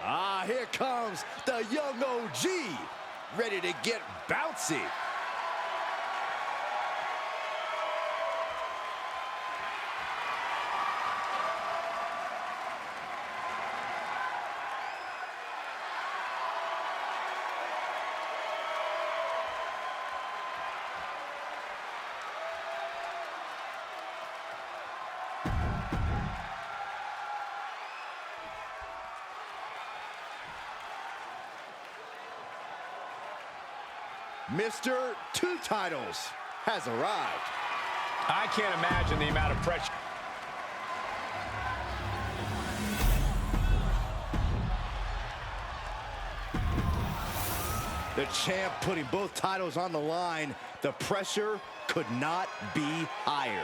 Ah, here comes the young OG, ready to get bouncy. Mr. Two Titles has arrived. I can't imagine the amount of pressure. The champ putting both titles on the line. The pressure could not be higher.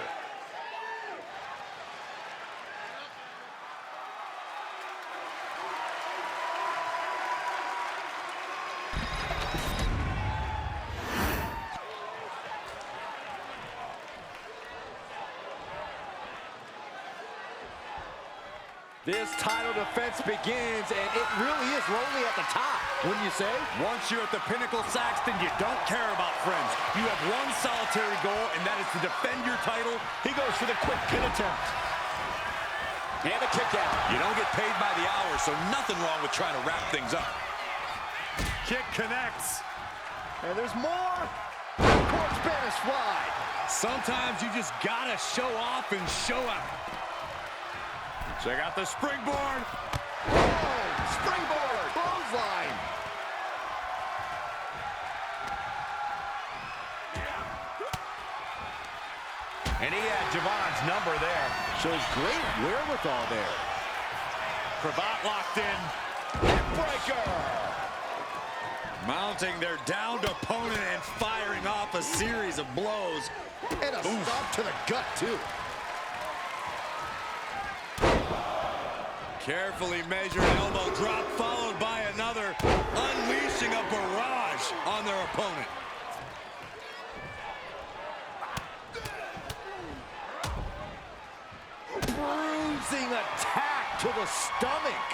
This title defense begins, and it really is lonely at the top, wouldn't you say? Once you're at the pinnacle, Saxton, you don't care about friends. You have one solitary goal, and that is to defend your title. He goes for the quick pin attempt. And a kick out. You don't get paid by the hour, so nothing wrong with trying to wrap things up. Kick connects. And there's more. Court Spanish slide. Sometimes you just gotta show off and show out. Check out the springboard. Oh, springboard, clothesline. And he had Javon's number there. Shows great wherewithal there. Cravat locked in. Breaker. Mounting their downed opponent and firing off a series of blows. And a stop to the gut, too. Carefully measured elbow drop followed by another, unleashing a barrage on their opponent. Bruising attack to the stomach.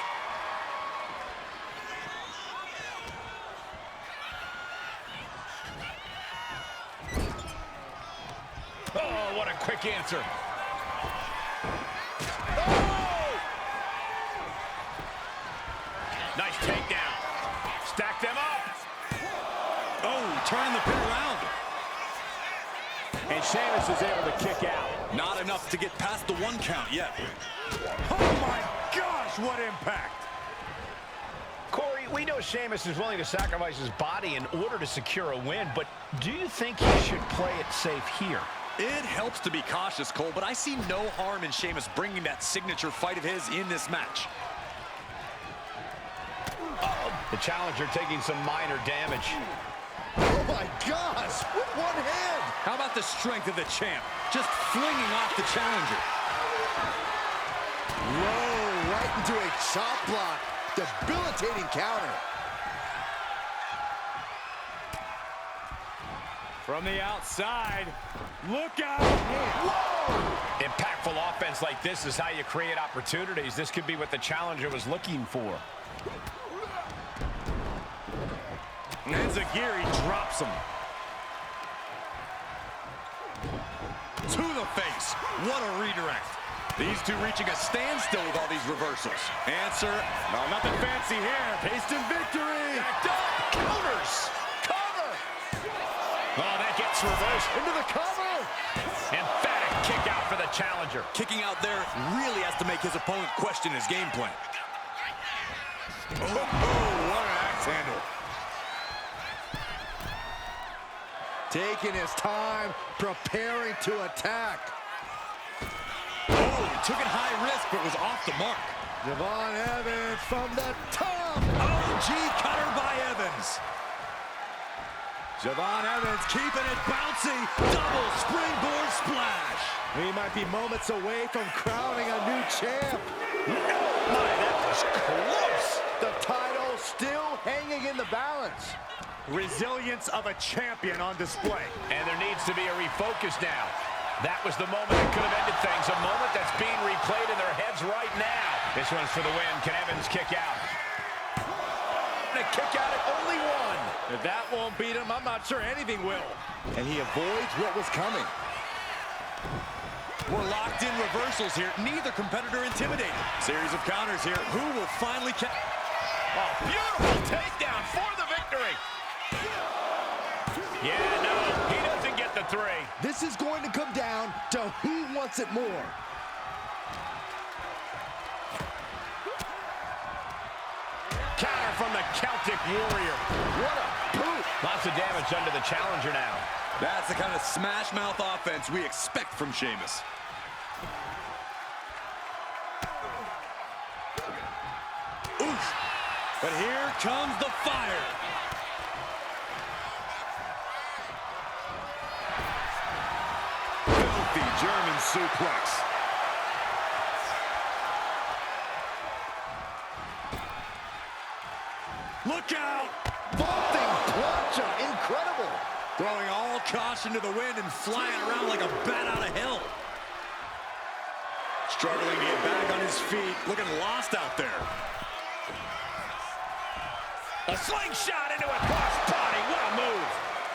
Oh, what a quick answer. Nice takedown. Stack them up. Oh, turning the pin around. And Sheamus is able to kick out. Not enough to get past the 1 count yet. Oh my gosh, what impact. Corey, we know Sheamus is willing to sacrifice his body in order to secure a win, but do you think he should play it safe here? It helps to be cautious, Cole, but I see no harm in Sheamus bringing that signature fight of his in this match. The challenger taking some minor damage. Oh my gosh, with one hand. How about the strength of the champ? Just flinging off the challenger. Whoa, right into a chop block. Debilitating counter. From the outside, look out! Whoa! Impactful offense like this is how you create opportunities. This could be what the challenger was looking for. And Zagiri drops him. To the face. What a redirect. These two reaching a standstill with all these reversals. Answer. No, nothing fancy here. Instant victory. Backed up. Counters. Cover. Oh, that gets reversed. Into the cover. Emphatic kick out for the challenger. Kicking out there really has to make his opponent question his game plan. Oh, what an axe handle. Taking his time, preparing to attack. Oh, he took it high risk, but was off the mark. Javon Evans from the top. OG cutter by Evans. Javon Evans keeping it bouncy. Double springboard splash. He might be moments away from crowning a new champ. My, that was close. The title still hanging in the balance. Resilience of a champion on display. And there needs to be a refocus now. That was the moment that could have ended things. A moment that's being replayed in their heads right now. This one's for the win. Can Evans kick out? And a kick out at only one. If that won't beat him, I'm not sure anything will. And he avoids what was coming. We're locked in reversals here. Neither competitor intimidated. Series of counters here. Who will finally catch? Oh, beautiful takedown for the victory. Yeah, no, he doesn't get the three. This is going to come down to who wants it more. Counter from the Celtic Warrior. What a boot. Lots of damage under the challenger now. That's the kind of smash mouth offense we expect from Sheamus. Oof. But here comes the fire. Filthy German suplex. Look out! Vaulting plancha. Incredible. Throwing all caution to the wind and flying around like a bat out of hell. Struggling to get back on his feet. Looking lost out there. A slingshot into a crossbody. What a move.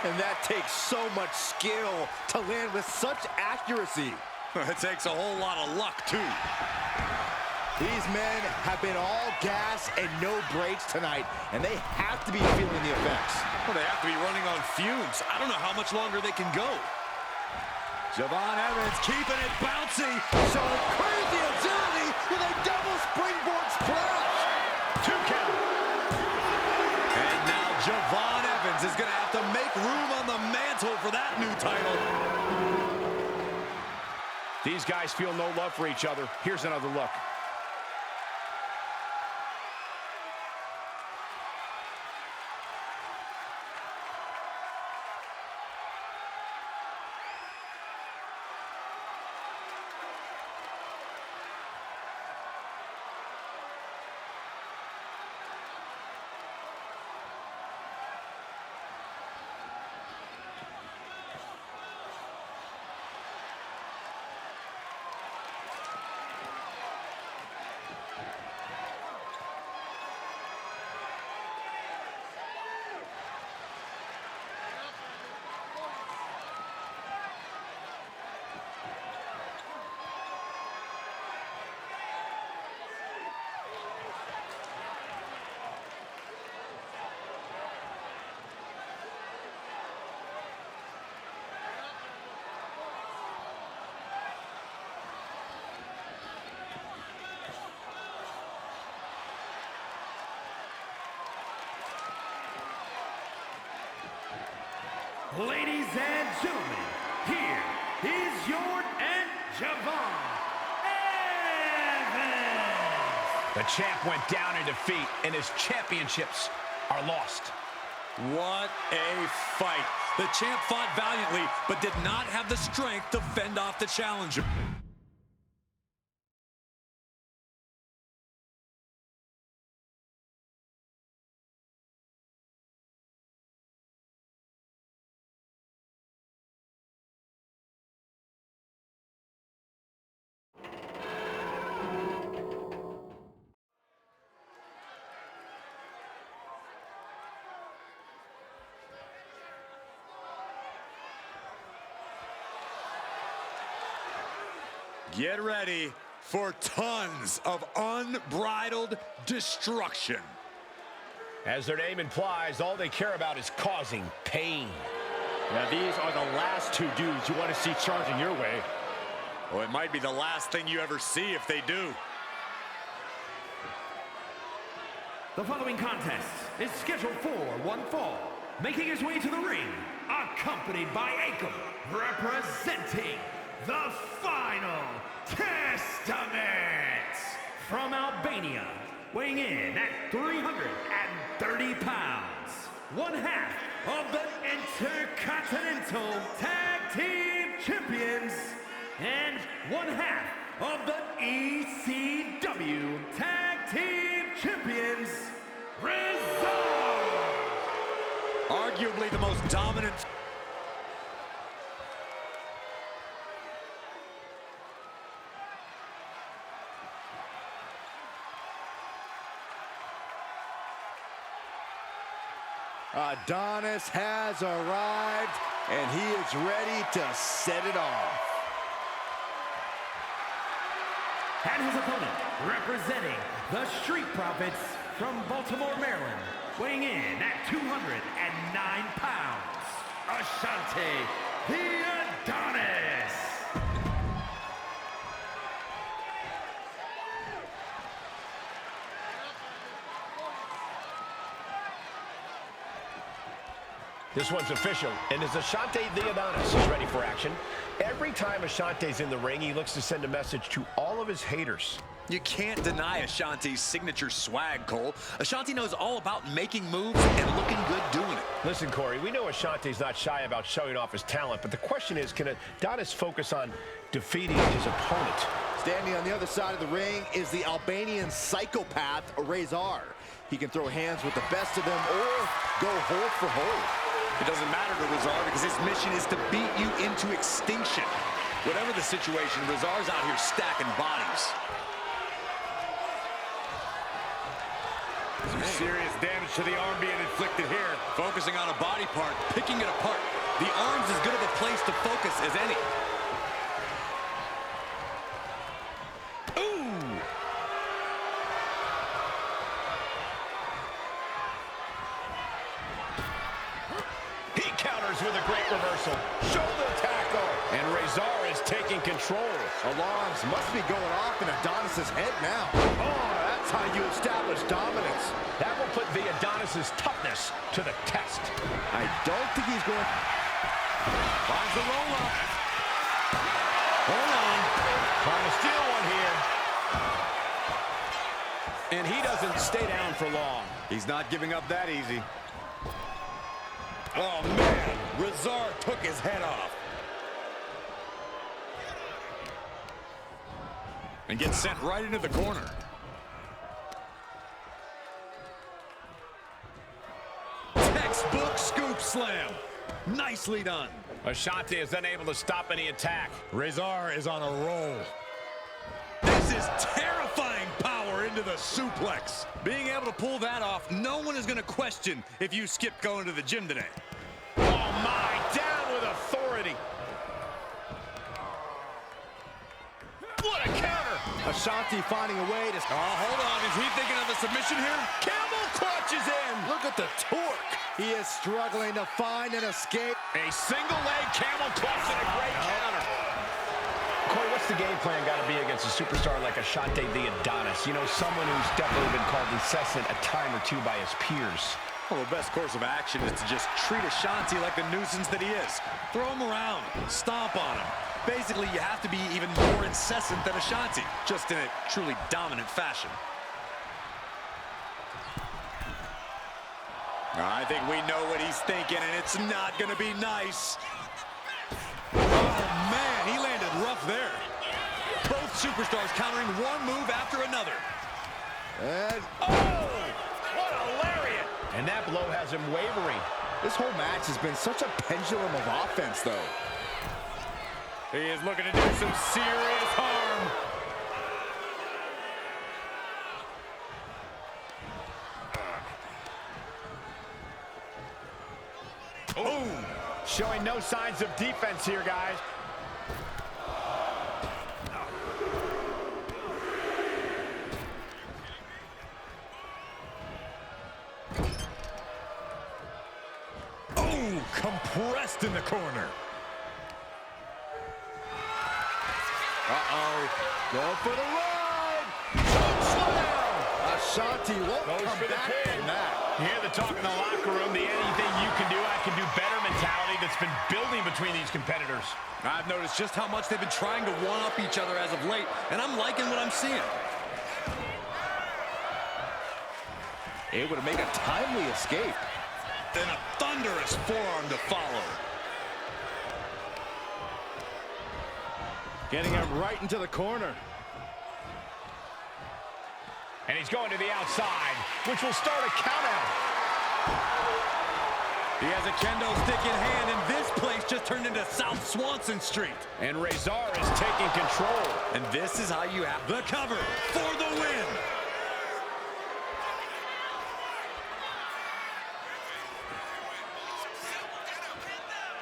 And that takes so much skill to land with such accuracy. It takes a whole lot of luck, too. These men have been all gas and no brakes tonight, and they have to be feeling the effects. Well, they have to be running on fumes. I don't know how much longer they can go. Javon Evans keeping it bouncy. Showing crazy agility with a double springboard splash. 2 count. And now Javon Evans is going to have to make room on the mantle for that new title. These guys feel no love for each other. Here's another look. Ladies and gentlemen, here is your and Javon Evans. The champ went down in defeat, and his championships are lost. What a fight. The champ fought valiantly, but did not have the strength to fend off the challenger. Get ready for tons of unbridled destruction. As their name implies, all they care about is causing pain. Now, these are the last two dudes you want to see charging your way. Well, it might be the last thing you ever see if they do. The following contest is scheduled for one fall. Making his way to the ring, accompanied by Akam, representing the Final Testament. From Albania, weighing in at 330 pounds, one half of the Intercontinental Tag Team Champions, and one half of the ECW Tag Team Champions, Rizzo. Are arguably the most dominant. Adonis has arrived, and he is ready to set it off. And his opponent, representing the Street Profits from Baltimore, Maryland, weighing in at 209 pounds, Ashante the Adonis. This one's official, and as Ashante the Adonis is ready for action, every time Ashante's in the ring, he looks to send a message to all of his haters. You can't deny Ashante's signature swag, Cole. Ashante knows all about making moves and looking good doing it. Listen, Corey, we know Ashante's not shy about showing off his talent, but the question is, can Adonis focus on defeating his opponent? Standing on the other side of the ring is the Albanian psychopath, Razor. He can throw hands with the best of them or go hold for hold. It doesn't matter to Razor because his mission is to beat you into extinction. Whatever the situation, Razor's out here stacking bodies. Some serious damage to the arm being inflicted here. Focusing on a body part, picking it apart. The arm's as good of a place to focus as any. With a great reversal. Shoulder tackle. And Razor is taking control. Alarms must be going off in Adonis's head now. Oh, that's how you establish dominance. That will put the Adonis's toughness to the test. I don't think he's going. Finds the roll up. Hold on. Trying to steal one here. And he doesn't stay down for long. He's not giving up that easy. Oh, man. Razor took his head off. And gets sent right into the corner. Textbook scoop slam. Nicely done. Ashante is unable to stop any attack. Razor is on a roll. This is terrifying power into the suplex. Being able to pull that off, no one is going to question if you skipped going to the gym today. Oh, my. Down with authority. What a counter. Ashante finding a way to. Oh, hold on. Is he thinking of a submission here? Camel clutches in. Look at the torque. He is struggling to find an escape. A single leg camel clutch and a great counter. Corey, what's the game plan got to be against a superstar like Ashante the Adonis? You know, someone who's definitely been called incessant a time or two by his peers. Well, the best course of action is to just treat Ashante like the nuisance that he is. Throw him around, stomp on him. Basically, you have to be even more incessant than Ashante, just in a truly dominant fashion. I think we know what he's thinking, and it's not going to be nice. Oh, man, he landed rough there. Both superstars countering one move after another. And Oh, what a lariat. And that blow has him wavering. this whole match has been such a pendulum of offense, though. He is looking to do some serious harm. Boom. Showing no signs of defense here, guys. Oh, compressed in the corner. Going for the ride. Choke slam. Ashante won't Goes come for the back pin. from that. You hear the talk in the locker room, the anything you can do, I can do better mentality that's been building between these competitors. I've noticed just how much they've been trying to one-up each other as of late, and I'm liking what I'm seeing. Able to make a timely escape. Then a thunderous forearm to follow. Getting him right into the corner. And he's going to the outside, which will start a count out. He has a kendo stick in hand, and this place just turned into South Swanson Street. And Rezar is taking control. And this is how you have the cover for the win.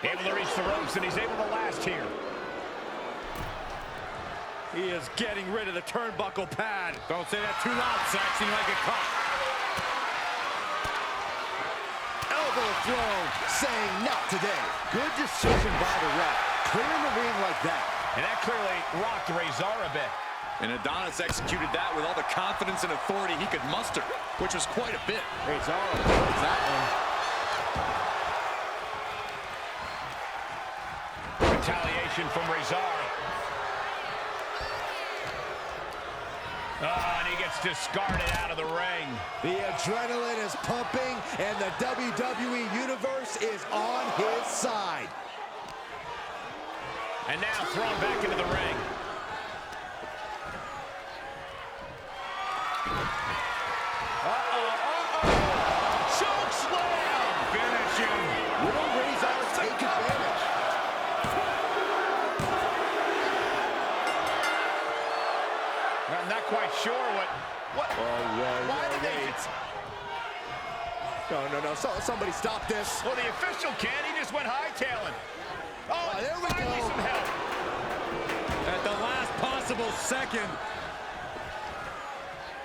Able to reach the ropes, and he's able to last here. He is getting rid of the turnbuckle pad. Don't say that too loud, Saxon. You might get caught. Elbow thrown, saying not today. Good decision by the ref. Clearing the ring like that. And that clearly rocked Rezar a bit. And Adonis executed that with all the confidence and authority he could muster, which was quite a bit. Rezar avoids that one. Retaliation from Rezar. And he gets discarded out of the ring. The adrenaline is pumping, and the WWE Universe is on his side. And now thrown back into the ring. Choke slam! Finish him. Will Rezar take advantage? I'm not quite sure what. Why did they? No. Somebody stop this. Well, the official can't. He just went hightailing. Oh, There we finally go. some help. At the last possible second.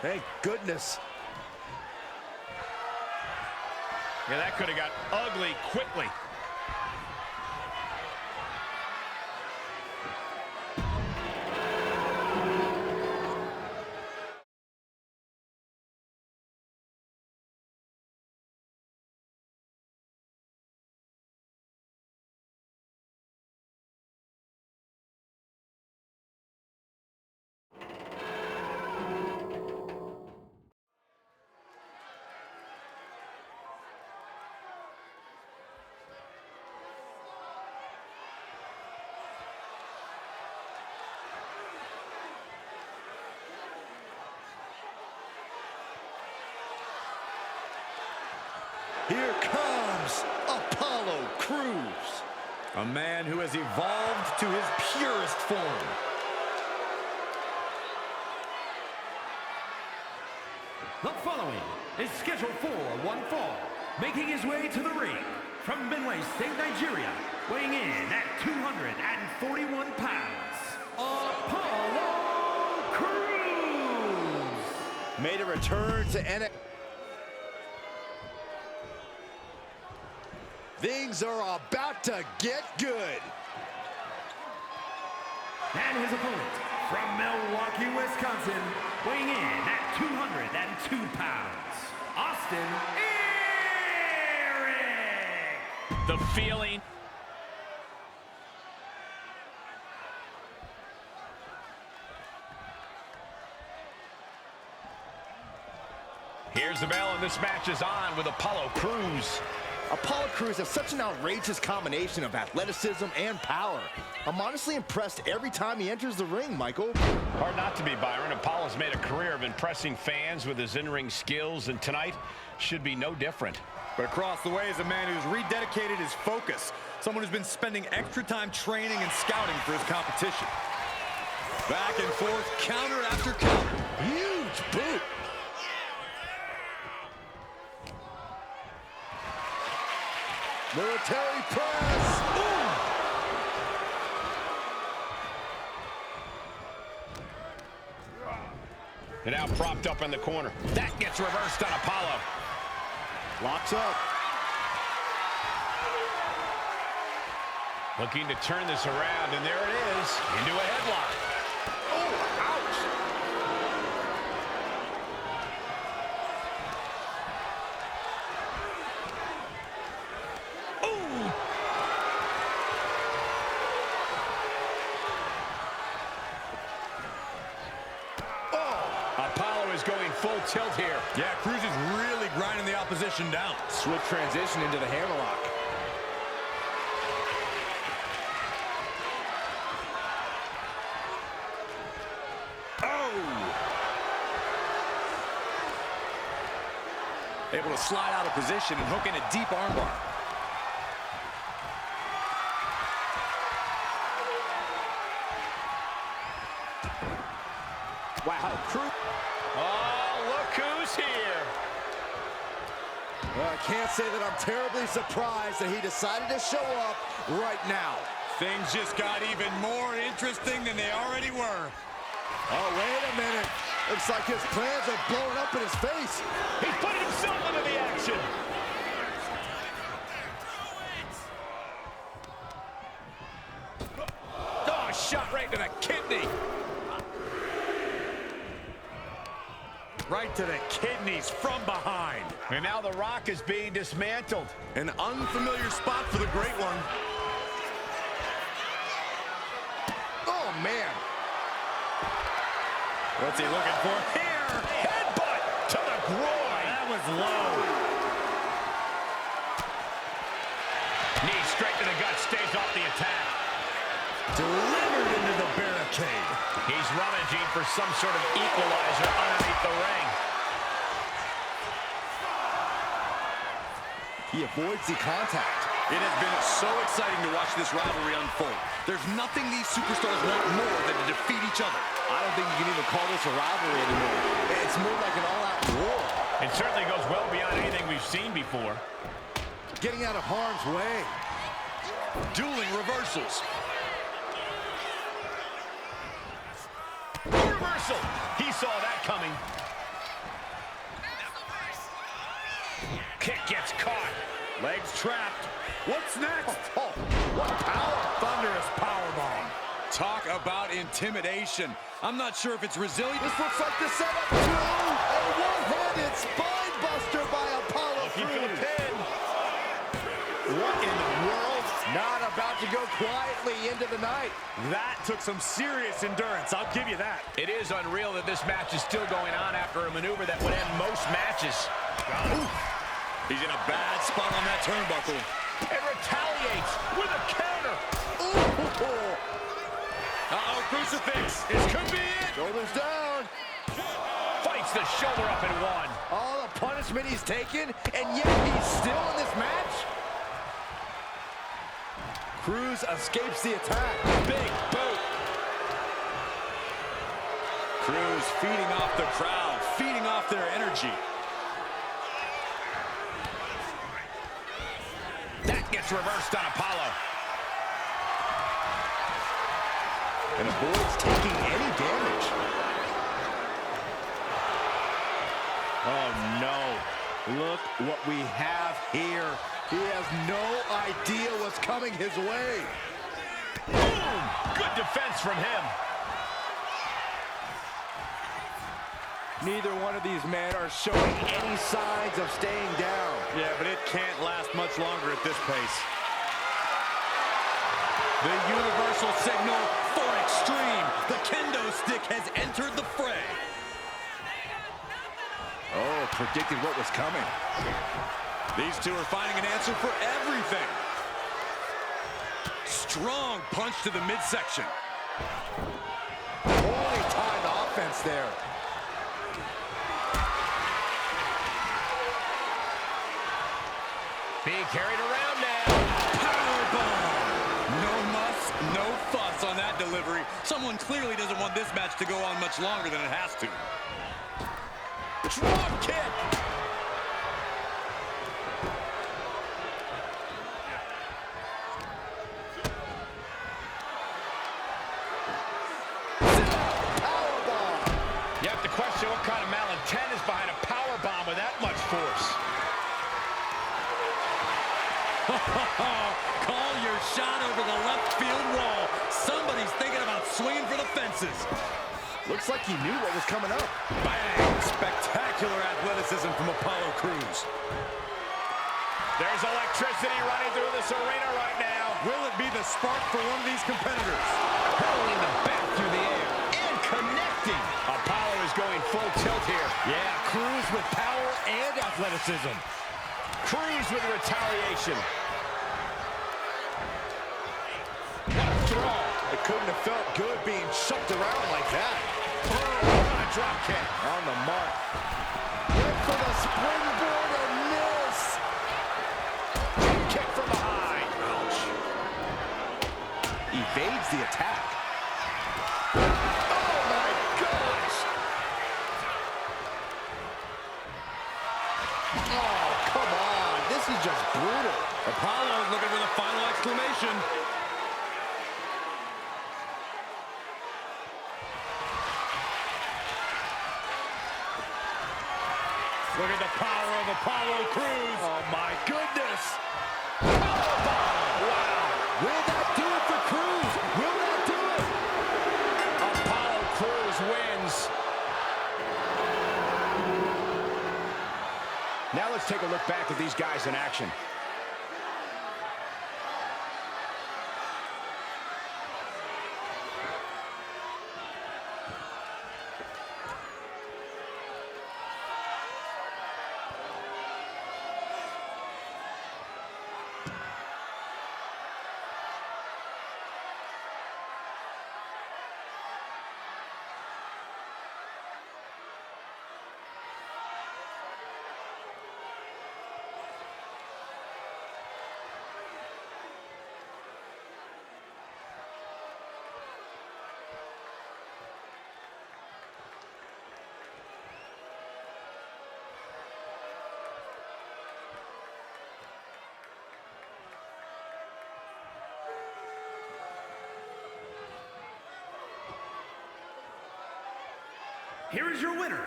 Thank goodness. Yeah, that could have got ugly quickly. Here comes Apollo Crews. A man who has evolved to his purest form. The following is scheduled for one fall, making his way to the ring from Benue State, Nigeria, weighing in at 241 pounds, Apollo Crews. Made a return to NXT. Things are about to get good. And his opponent from Milwaukee, Wisconsin, weighing in at 202 pounds, Austin Eric. The feeling. Here's the bell, and this match is on with Apollo Crews. Apollo Crews has such an outrageous combination of athleticism and power. I'm honestly impressed every time he enters the ring, Michael. Hard not to be, Byron. Apollo's made a career of impressing fans with his in-ring skills, and tonight should be no different. But across the way is a man who's rededicated his focus. Someone who's been spending extra time training and scouting for his competition. Back and forth, counter after counter. Huge boot. Military press. Ooh. And now propped up in the corner. That gets reversed on Apollo. Locks up. Looking to turn this around, and there it is, into a headlock. Oh, ouch. Apollo is going full tilt here. Yeah, Crews is really grinding the opposition down. Swift transition into the hammerlock. Able to slide out of position and hook in a deep armbar. Well, I can't say that I'm terribly surprised that he decided to show up right now. Things just got even more interesting than they already were. Oh, wait a minute. Looks like his plans are blowing up in his face. He's putting himself into the action. Oh, shot right to the kidney. Right to the kidneys from behind. And now The Rock is being dismantled. An unfamiliar spot for the Great One. Oh, man. What's he looking for here? Headbutt to the groin. That was low. Knee straight to the gut, stays off the attack. Delivered into the barricade. He's rummaging for some sort of equalizer underneath the ring. He avoids the contact. It has been so exciting to watch this rivalry unfold. There's nothing these superstars want more than to defeat each other. I don't think you can even call this a rivalry anymore. It's more like an all-out war. It certainly goes well beyond anything we've seen before. Getting out of harm's way. Dueling reversals. Reversal. He saw that coming. Kick gets caught. Legs trapped. What's next? Oh, what power. Thunderous powerbomb. Talk about intimidation. I'm not sure if it's resilient. This looks like the setup to a one-handed spine buster by Apollo Looking for the Crews. pin. What in the world? Not about to go quietly into the night. That took some serious endurance. I'll give you that. It is unreal that this match is still going on after a maneuver that would end most matches. He's in a bad spot on that turnbuckle. And retaliates with a counter. Uh-oh, crucifix. This could be it. Shoulders down. Fights the shoulder up in one. All the punishment he's taken, and yet he's still in this match? Crews escapes the attack. Big boot. Crews feeding off the crowd, feeding off their energy. That gets reversed on Apollo. And avoids taking any damage. Oh, no. Look what we have here. He has no idea what's coming his way. Boom! Good defense from him. Neither one of these men are showing any signs of staying down. Yeah, but it can't last much longer at this pace. The universal signal for extreme. The kendo stick has entered the fray. Oh, predicted what was coming. These two are finding an answer for everything. Strong punch to the midsection. Poorly timed offense there. Being carried around now. Powerbomb. No muss, no fuss on that delivery. Someone clearly doesn't want this match to go on much longer than it has to. Drop kick. You have to question what kind of malintent is behind a power bomb with that much force. Call your shot over the left field wall. Somebody's thinking about swinging for the fences. Looks like he knew what was coming up. Bang! Spectacular athleticism from Apollo Crews. There's electricity running through this arena right now. Will it be the spark for one of these competitors? Hurling the bat through the air and connecting. Apollo is going full tilt here. Yeah, Crews with power and athleticism. Crews with retaliation. What a throw. It couldn't have felt good being shucked around like that. Oh, what a drop kick. On the mark. Went for the springboard and miss. Kick from behind. Ouch. Evades the attack. Oh, my gosh. Oh, come on. is just brutal. Apollo looking for the final exclamation. Look at the power of Apollo Crews. Oh, my goodness. Wow. Will that do it for Crews? Will that do it? Apollo Crews wins. Now let's take a look back at these guys in action. Here is your winner,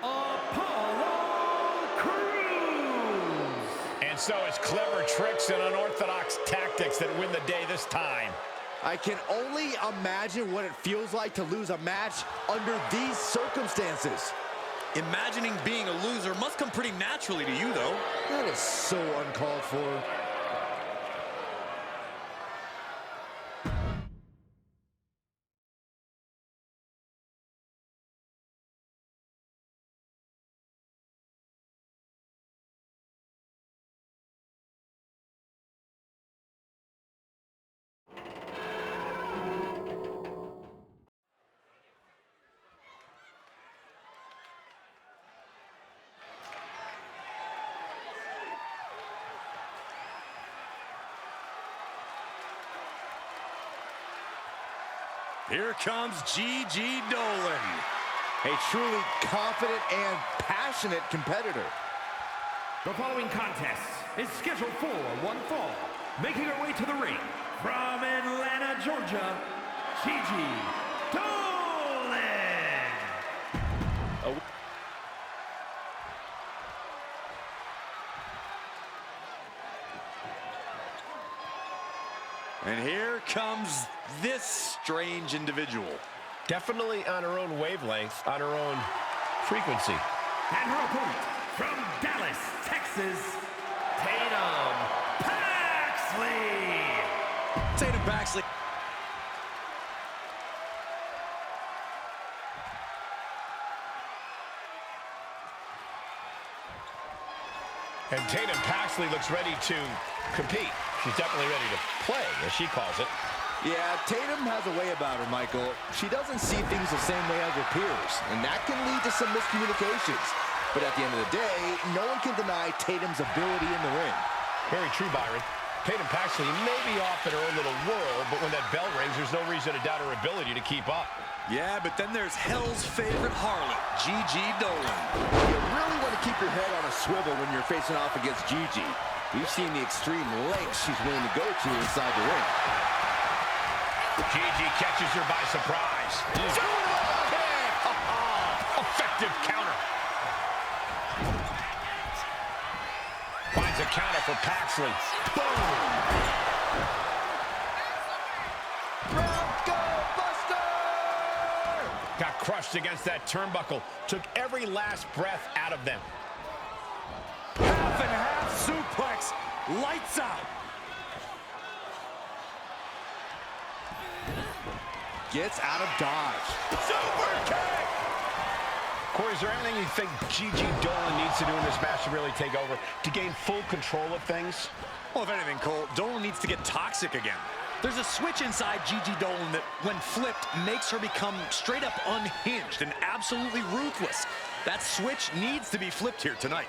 Apollo Crews. And so it's clever tricks and unorthodox tactics that win the day this time. I can only imagine what it feels like to lose a match under these circumstances. Imagining being a loser must come pretty naturally to you, though. That is so uncalled for. Here comes Gigi Dolan. A truly confident and passionate competitor. The following contest is scheduled for one fall. Making her way to the ring from Atlanta, Georgia, Gigi Dolan. And here comes this strange individual. Definitely on her own wavelength, on her own frequency. And her opponent from Dallas, Texas, Tatum Paxley. Tatum Paxley. And Tatum Paxley looks ready to compete. She's definitely ready to play, as she calls it. Yeah, Tatum has a way about her, Michael. She doesn't see things the same way as her peers, and that can lead to some miscommunications. But at the end of the day, no one can deny Tatum's ability in the ring. Very true, Byron. Tatum Paxley may be off in her own little world, but when that bell rings, there's no reason to doubt her ability to keep up. Yeah, but then there's hell's favorite harlot, Gigi Dolan. You really want to keep your head on a swivel when you're facing off against Gigi. We've seen the extreme lengths she's willing to go to inside the ring. Gigi catches her by surprise. Effective counter. Finds a counter for Paxley. Boom! Got crushed against that turnbuckle. Took every last breath out of them. Half and half suplex. Lights out. Gets out of dodge. Super kick! Corey, is there anything you think Gigi Dolan needs to do in this match to really take over, to gain full control of things? Well, if anything, Cole, Dolan needs to get toxic again. There's a switch inside Gigi Dolan that, when flipped, makes her become straight up unhinged and absolutely ruthless. That switch needs to be flipped here tonight.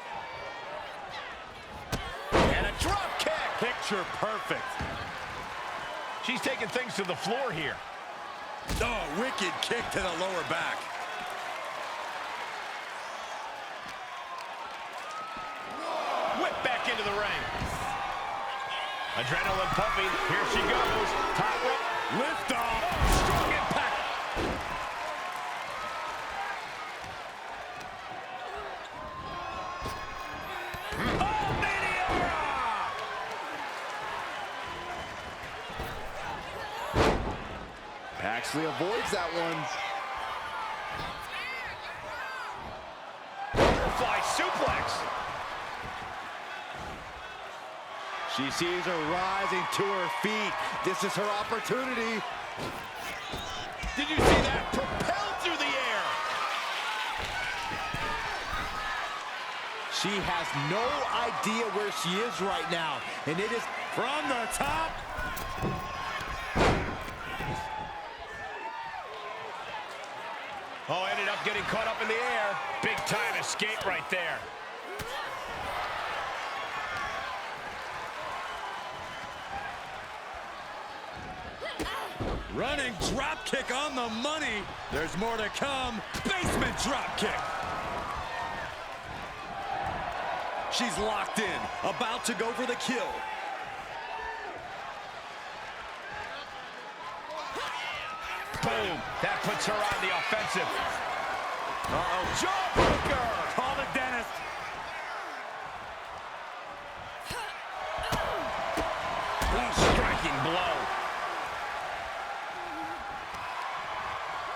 And a drop kick! Picture perfect. She's taking things to the floor here. Oh, wicked kick to the lower back. Whip back in into the ring. Adrenaline pumping. Here she goes. Top rope. Lift off. Strong impact. Paxley avoids that one. Butterfly suplex. She sees her rising to her feet. This is her opportunity. Did you see that? Propelled through the air. She has no idea where she is right now, and it is From the top. Oh, ended up getting caught up in the air. Big time escape right there. Running drop kick on the money. There's more to come. Basement drop kick. She's locked in, about to go for the kill. Boom. That puts her on the offensive. Uh-oh. Jawbreaker. Call the dentist. Striking blow.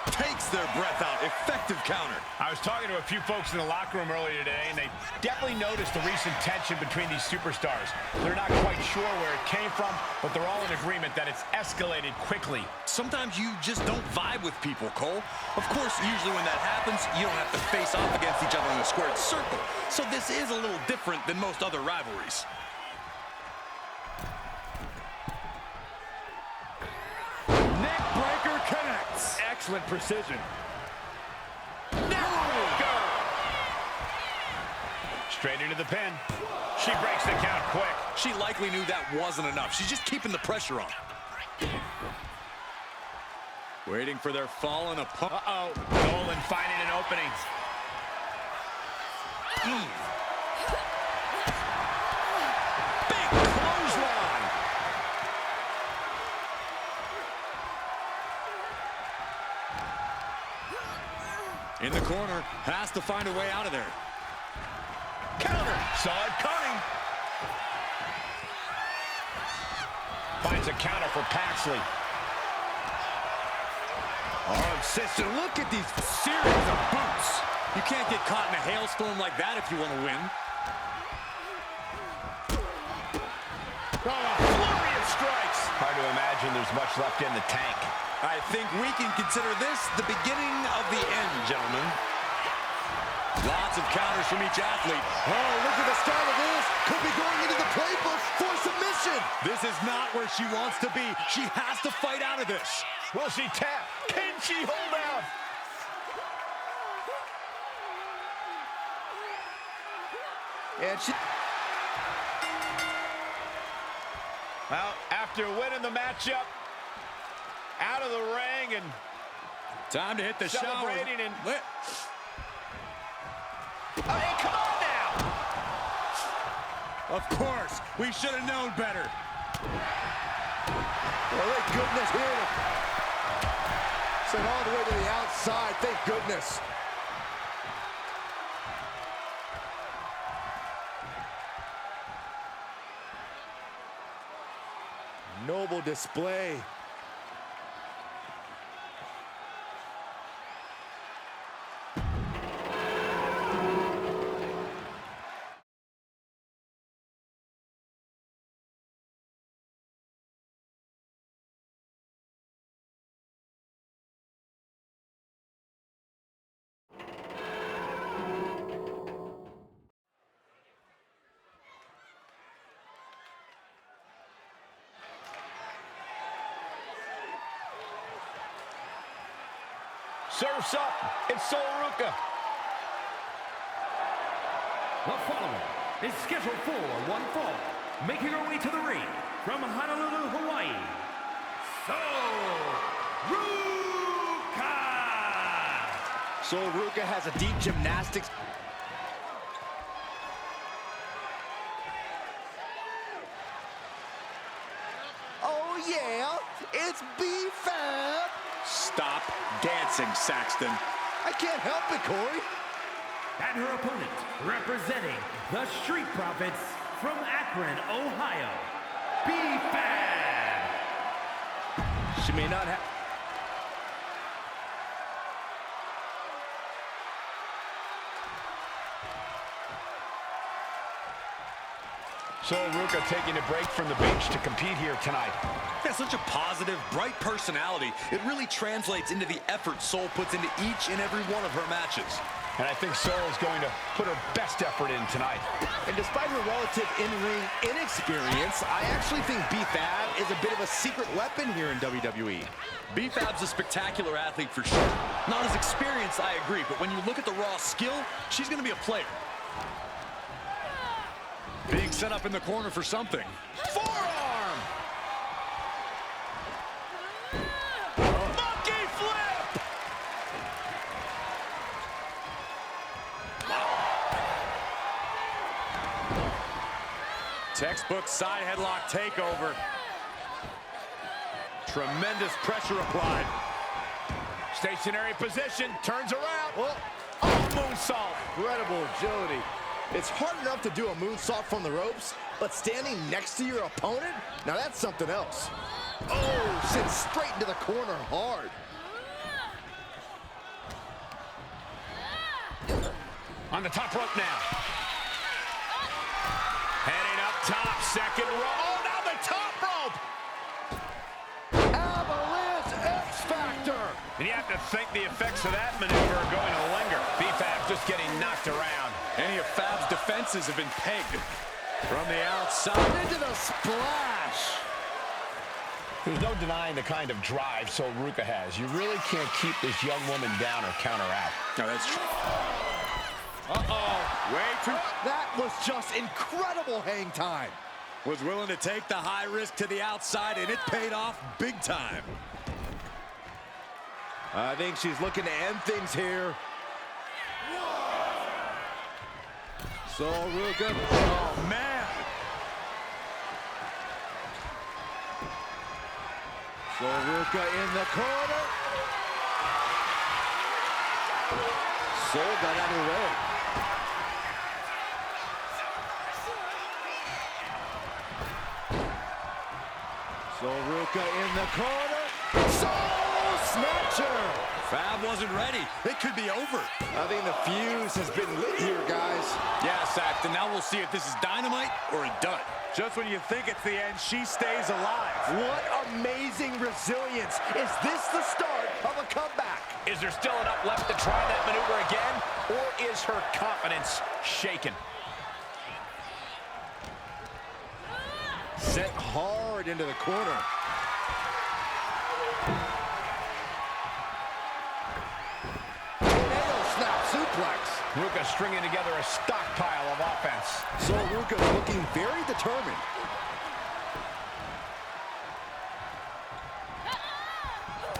Takes their breath out. Effective counter. I was talking to a few folks in the locker room earlier today, and they definitely noticed the recent tension between these superstars. They're not quite sure where it came from, but they're all in agreement that it's escalated quickly. Sometimes you just don't vibe with people, Cole. Of course, usually when that happens, you don't have to face off against each other in a squared circle. So this is a little different than most other rivalries. Neck breaker connects. Excellent precision. Straight into the pin. She breaks the count quick. She likely knew that wasn't enough. She's just keeping the pressure on. Waiting for their fallen opponent. Uh-oh. Nolan finding an opening. Big clothesline. In the corner, has to find a way out of there. Counter. Saw it coming. Finds a counter for Paxley. arm sister. Look at these Series of boots. You can't get caught in a hailstorm like that if you want to win. Oh, a flurry of strikes. Hard to imagine there's much left in the tank. I think we can consider this the beginning of the end, gentlemen. Lots of counters from each athlete. Oh, look at the start of this. Could be going into the playbook for submission. This is not where she wants to be. She has to fight out of this. Will she tap? Can she hold out? And she... Well, after winning the matchup, out of the ring and Time to hit the shower. celebrating and... I mean, come on now! Of course, we should have known better. Oh, thank goodness here. Sent all the way to the outside. Thank goodness. Noble display. Surf's up. It's Sol Ruca. The following is scheduled for one fall, making her way to the ring from Honolulu, Hawaii, Sol Ruca! Sol Ruca has a deep gymnastics. it's B-Fab. Stop dancing, Saxton. I can't help it, Corey. And her opponent, representing the Street Profits from Akron, Ohio, B-Fab. She may not have... So Ruka taking a break from the bench to compete here tonight. Yeah, such a positive, bright personality. It really translates into the effort Sol puts into each and every one of her matches. And I think Sol is going to put her best effort in tonight. And despite her relative in-ring inexperience, I actually think B-Fab is a bit of a secret weapon here in WWE. B-Fab's a spectacular athlete for sure. Not as experienced, I agree, but when you look at the raw skill, she's going to be a player. Being set up in the corner for something. Forearm! Monkey flip! Textbook side headlock takeover. Tremendous pressure applied. Stationary position, turns around. Well, Oh, moonsault! incredible agility. It's hard enough to do a moonsault from the ropes, but standing next to your opponent? Now that's something else. Oh, sends straight into the corner hard. On the top rope now. Heading up top, second row. Oh, now the top rope! Avalanche X-Factor! And you have to think the effects of that maneuver are going to linger. B-Fab just getting knocked around. Any of Fab's defenses have been pegged. From the outside. Into the splash! There's no denying the kind of drive Sol Ruka has. You really can't keep this young woman down or counter out. No, that's true. Way too... That was just incredible hang time. Was willing to take the high risk to the outside, and it paid off big time. I think she's looking to end things here. So Ruka, Oh, man. So Ruka in the corner. Sol got out of the way. So Ruka in the corner. Soul Snatcher! Fab wasn't ready. It could be over. I think the fuse has been lit here, guys. Yeah, Saxton, now we'll see if this is dynamite or a dud. Just when you think it's the end, she stays alive. What amazing resilience. Is this the start of a comeback? Is there still enough left to try that maneuver again? Or is her confidence shaken? Sent hard into the corner. Tornado snap suplex. Ruka stringing together a stockpile of offense. So Ruka's looking very determined.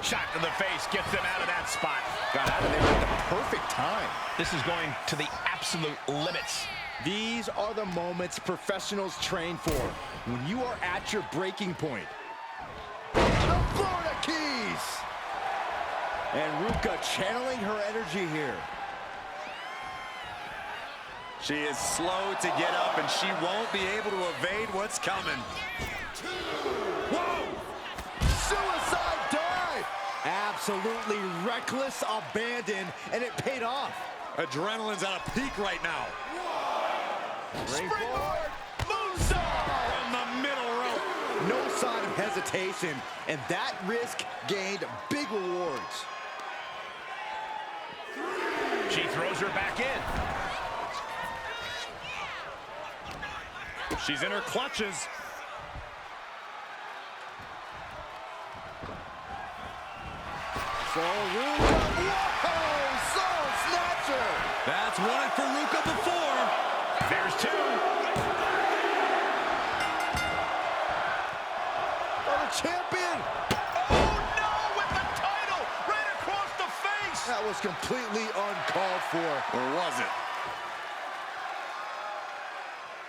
Shot to the face, gets them out of that spot. Got out of there at the perfect time. This is going to the absolute limits. These are the moments professionals train for. When you are at your breaking point. The Florida Keys! And Ruka channeling her energy here. She is slow to get up, and she won't be able to evade what's coming. Whoa! Suicide dive! Absolutely reckless abandon, and it paid off. Adrenaline's at a peak right now. Springboard! Moonsault from the middle rope. No sign of hesitation, and that risk gained big rewards. She throws her back in. She's in her clutches. So Ruka, whoa! Soul Snatcher! That's won it for Ruka before. There's two. Oh, the champion! Oh, no, with the title right across the face. That was completely uncalled for. Or was it?